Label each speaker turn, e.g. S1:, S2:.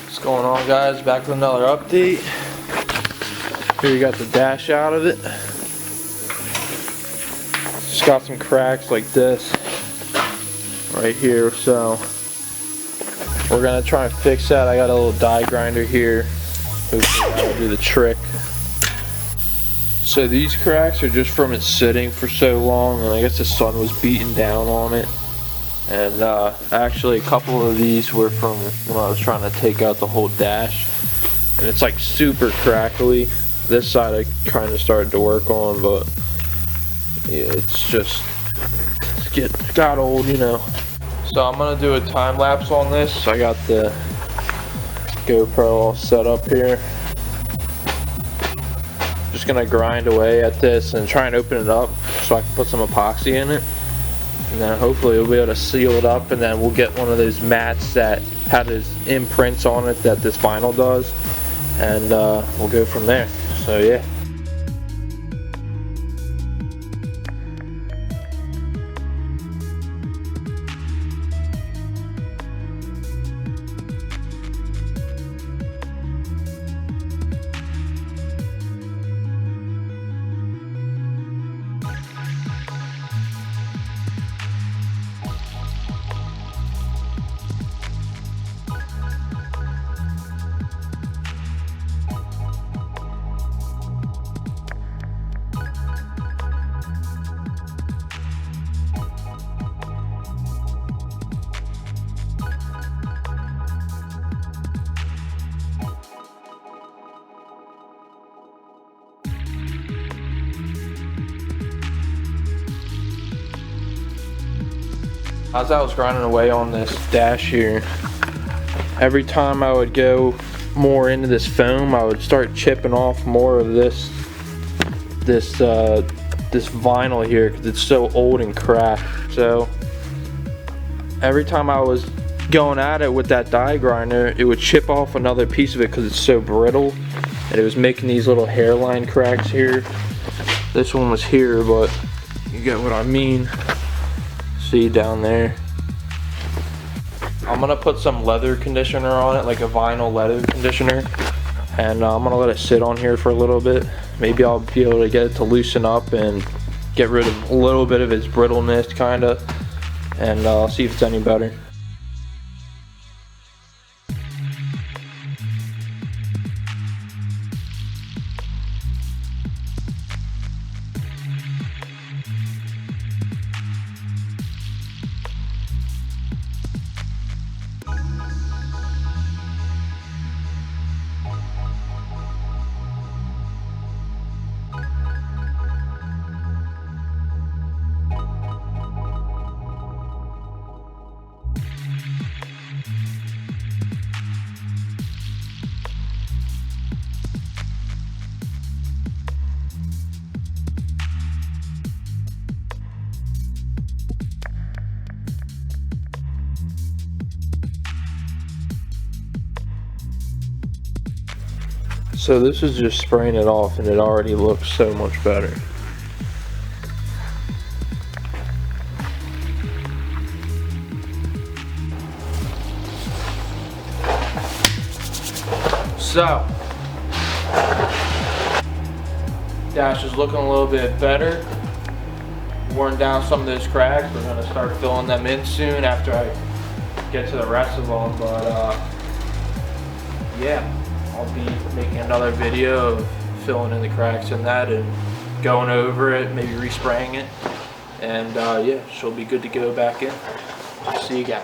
S1: What's going on, guys? Back with another update. Here we got the dash out of it. Just got some cracks like this right here, so we're gonna try and fix that. I got a little die grinder here. Hopefully that'll do the trick. So these cracks are just from it sitting for so long, and I guess the sun was beating down on it. And actually a couple of these were from when I was trying to take out the whole dash, and it's like super crackly. This side I kind of started to work on, but yeah, it's got old, you know. So I'm gonna do a time lapse on this. I got the GoPro all set up here. Just gonna grind away at this and try and open it up so I can put some epoxy in it. And then hopefully we'll be able to seal it up, and then we'll get one of those mats that had his imprints on it that this vinyl does, and we'll go from there. So yeah. As I was grinding away on this dash here, every time I would go more into this foam, I would start chipping off more of this vinyl here because it's so old and cracked. So every time I was going at it with that die grinder, it would chip off another piece of it because it's so brittle, and it was making these little hairline cracks here. This one was here, but you get what I mean. See down there. I'm gonna put some leather conditioner on it, like a vinyl leather conditioner, and I'm gonna let it sit on here for a little bit. Maybe I'll be able to get it to loosen up and get rid of a little bit of its brittleness, kinda, and I'll see if it's any better. So this is just spraying it off, and it already looks so much better. So dash is looking a little bit better. Worn down some of those cracks. We're gonna start filling them in soon after I get to the rest of them, but yeah. I'll be making another video of filling in the cracks in that and going over it, maybe respraying it, and yeah, she'll be good to go back in. See you guys.